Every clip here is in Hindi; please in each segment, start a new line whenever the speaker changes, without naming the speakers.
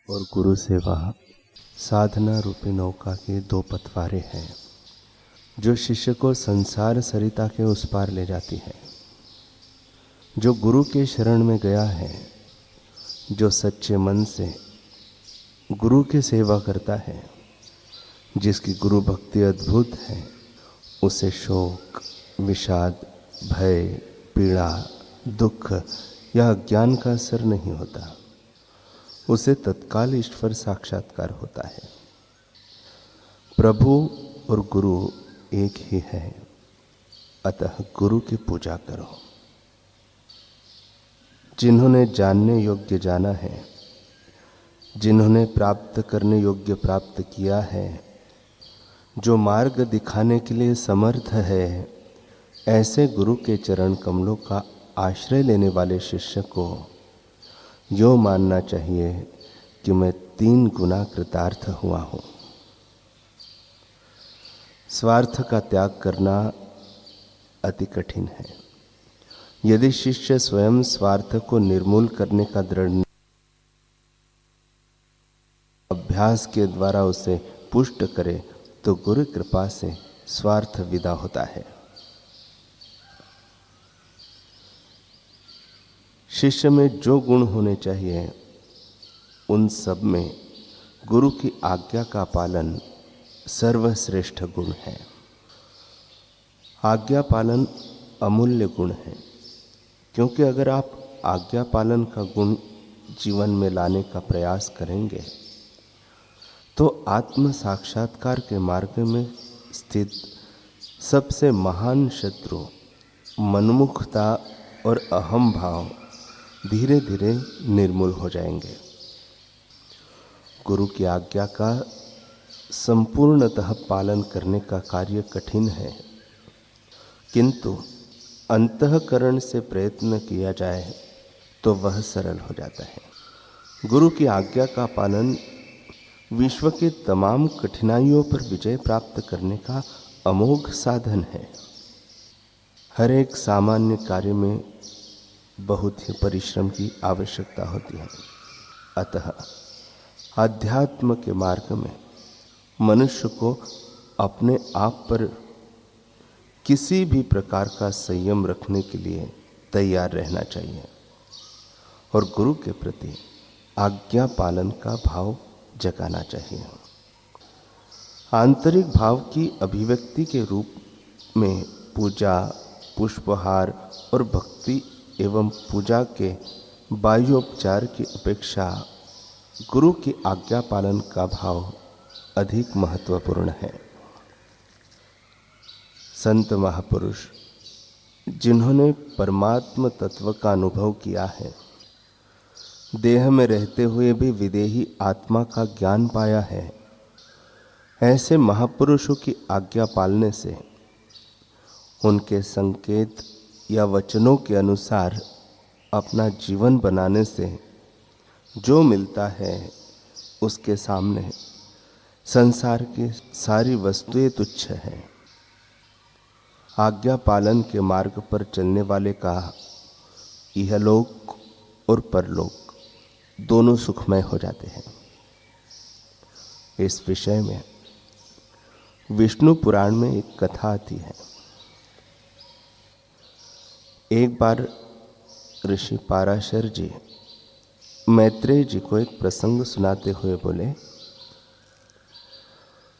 और गुरु सेवा साधना रूपी नौका के दो पतवारे हैं जो शिष्य को संसार सरिता के उस पार ले जाती है। जो गुरु के शरण में गया है, जो सच्चे मन से गुरु की सेवा करता है, जिसकी गुरु भक्ति अद्भुत है, उसे शोक, विषाद, भय, पीड़ा, दुख या अज्ञान का असर नहीं होता। उसे तत्काल ईश्वर साक्षात्कार होता है। प्रभु और गुरु एक ही है, अतः गुरु की पूजा करो। जिन्होंने जानने योग्य जाना है, जिन्होंने प्राप्त करने योग्य प्राप्त किया है, जो मार्ग दिखाने के लिए समर्थ है, ऐसे गुरु के चरण कमलों का आश्रय लेने वाले शिष्य को यो मानना चाहिए कि मैं 3 गुना कृतार्थ हुआ हूँ। स्वार्थ का त्याग करना अति कठिन है। यदि शिष्य स्वयं स्वार्थ को निर्मूल करने का दृढ़ अभ्यास के द्वारा उसे पुष्ट करे तो गुरु कृपा से स्वार्थ विदा होता है। शिष्य में जो गुण होने चाहिए उन सब में गुरु की आज्ञा का पालन सर्वश्रेष्ठ गुण है। आज्ञा पालन अमूल्य गुण है, क्योंकि अगर आप आज्ञा पालन का गुण जीवन में लाने का प्रयास करेंगे तो आत्म साक्षात्कार के मार्ग में स्थित सबसे महान शत्रु मनमुखता और अहम भाव धीरे धीरे निर्मूल हो जाएंगे। गुरु की आज्ञा का संपूर्णतः पालन करने का कार्य कठिन है, किंतु अंतःकरण से प्रयत्न किया जाए तो वह सरल हो जाता है। गुरु की आज्ञा का पालन विश्व के तमाम कठिनाइयों पर विजय प्राप्त करने का अमोघ साधन है। हर एक सामान्य कार्य में बहुत ही परिश्रम की आवश्यकता होती है। अतः आध्यात्म के मार्ग में मनुष्य को अपने आप पर किसी भी प्रकार का संयम रखने के लिए तैयार रहना चाहिए और गुरु के प्रति आज्ञा पालन का भाव जगाना चाहिए। आंतरिक भाव की अभिव्यक्ति के रूप में पूजा, पुष्पहार और भक्ति एवं पूजा के बाह्योपचार की अपेक्षा गुरु की आज्ञा पालन का भाव अधिक महत्वपूर्ण है। संत महापुरुष जिन्होंने परमात्म तत्व का अनुभव किया है, देह में रहते हुए भी विदेही आत्मा का ज्ञान पाया है, ऐसे महापुरुषों की आज्ञा पालने से, उनके संकेत या वचनों के अनुसार अपना जीवन बनाने से जो मिलता है उसके सामने संसार की सारी वस्तुएं तुच्छ हैं। आज्ञा पालन के मार्ग पर चलने वाले का इहलोक और परलोक दोनों सुखमय हो जाते हैं। इस विषय में विष्णु पुराण में एक कथा आती है। एक बार ऋषि पाराशर जी मैत्रेय जी को एक प्रसंग सुनाते हुए बोले,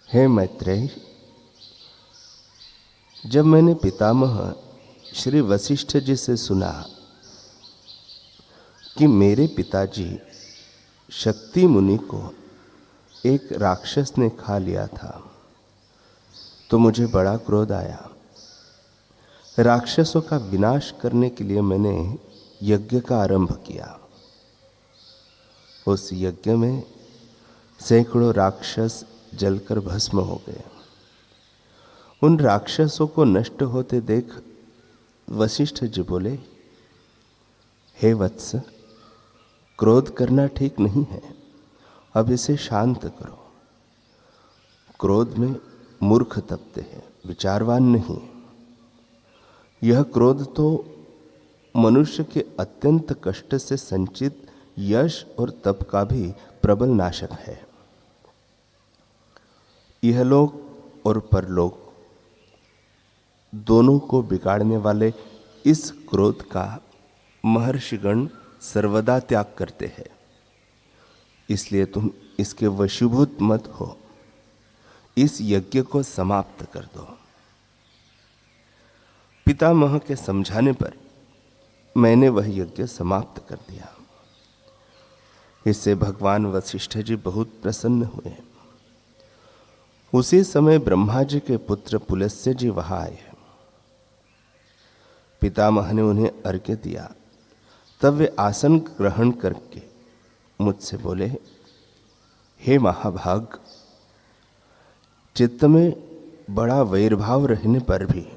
हे मैत्रेय, जब मैंने पितामह श्री वशिष्ठ जी से सुना कि मेरे पिताजी शक्ति मुनि को एक राक्षस ने खा लिया था, तो मुझे बड़ा क्रोध आया। राक्षसों का विनाश करने के लिए मैंने यज्ञ का आरंभ किया। उस यज्ञ में सैकड़ों राक्षस जलकर भस्म हो गए। उन राक्षसों को नष्ट होते देख वशिष्ठ जी बोले, हे वत्स, क्रोध करना ठीक नहीं है, अब इसे शांत करो। क्रोध में मूर्ख तपते हैं, विचारवान नहीं। यह क्रोध तो मनुष्य के अत्यंत कष्ट से संचित यश और तप का भी प्रबल नाशक है। इहलोक और परलोक दोनों को बिगाड़ने वाले इस क्रोध का महर्षिगण सर्वदा त्याग करते हैं, इसलिए तुम इसके वशीभूत मत हो, इस यज्ञ को समाप्त कर दो। पितामह के समझाने पर मैंने वह यज्ञ समाप्त कर दिया। इससे भगवान वशिष्ठ जी बहुत प्रसन्न हुए। उसी समय ब्रह्मा जी के पुत्र पुलस्त्य जी वहां आए। पितामह ने उन्हें अर्घ्य दिया। तब वे आसन ग्रहण करके मुझसे बोले, हे महाभाग, चित्त में बड़ा वैरभाव रहने पर भी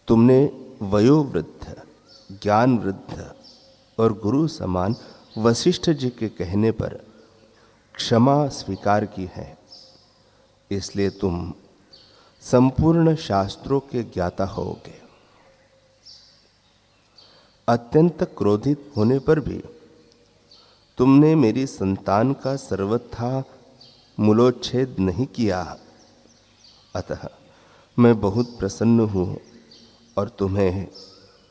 तुमने वयोवृद्ध, ज्ञान वृद्ध और गुरु समान वशिष्ठ जी के कहने पर क्षमा स्वीकार की है। इसलिए तुम संपूर्ण शास्त्रों के ज्ञाता होगे। अत्यंत क्रोधित होने पर भी तुमने मेरी संतान का सर्वथा मूलोच्छेद नहीं किया। अतः मैं बहुत प्रसन्न हूं और तुम्हें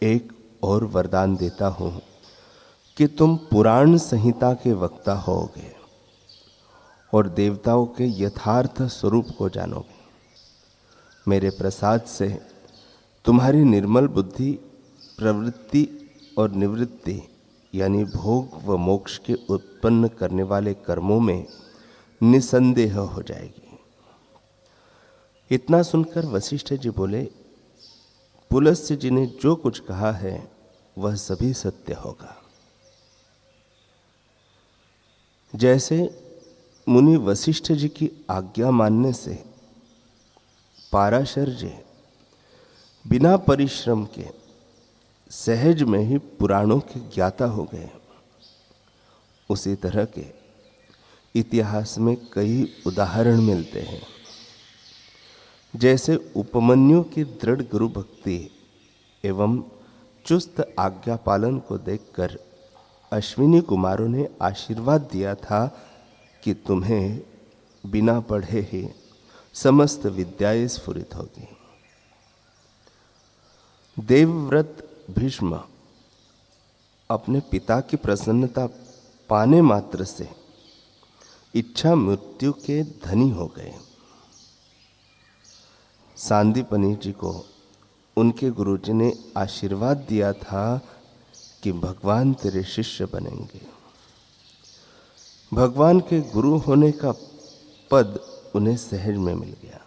एक और वरदान देता हूं कि तुम पुराण संहिता के वक्ता होगे और देवताओं के यथार्थ स्वरूप को जानोगे। मेरे प्रसाद से तुम्हारी निर्मल बुद्धि प्रवृत्ति और निवृत्ति यानी भोग व मोक्ष के उत्पन्न करने वाले कर्मों में निसंदेह हो जाएगी। इतना सुनकर वशिष्ठ जी बोले, पुलस्त्य जी ने जो कुछ कहा है वह सभी सत्य होगा। जैसे मुनि वशिष्ठ जी की आज्ञा मानने से पाराशर जी बिना परिश्रम के सहज में ही पुराणों के ज्ञाता हो गए, उसी तरह के इतिहास में कई उदाहरण मिलते हैं। जैसे उपमन्यु की दृढ़ गुरु भक्ति एवं चुस्त आज्ञा पालन को देखकर अश्विनी कुमारों ने आशीर्वाद दिया था कि तुम्हें बिना पढ़े ही समस्त विद्याएं स्फुरित होगी। देवव्रत भीष्म अपने पिता की प्रसन्नता पाने मात्र से इच्छा मृत्यु के धनी हो गए। सांदीपनि जी को उनके गुरुजी ने आशीर्वाद दिया था कि भगवान तेरे शिष्य बनेंगे। भगवान के गुरु होने का पद उन्हें सहज में मिल गया।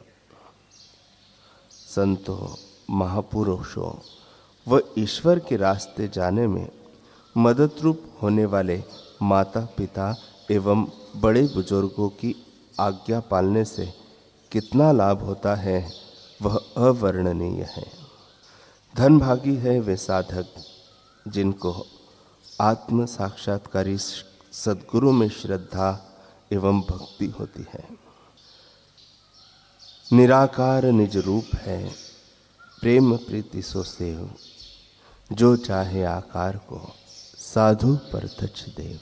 संतों, महापुरुषों व ईश्वर के रास्ते जाने में मदद रूप होने वाले माता पिता एवं बड़े बुजुर्गों की आज्ञा पालने से कितना लाभ होता है वह अवर्णनीय है। धनभागी है वे साधक जिनको आत्म साक्षात्कारी सद्गुरु में श्रद्धा एवं भक्ति होती है। निराकार निज रूप है, प्रेम प्रीति सो सेव, जो चाहे आकार को साधु पर तछ देव।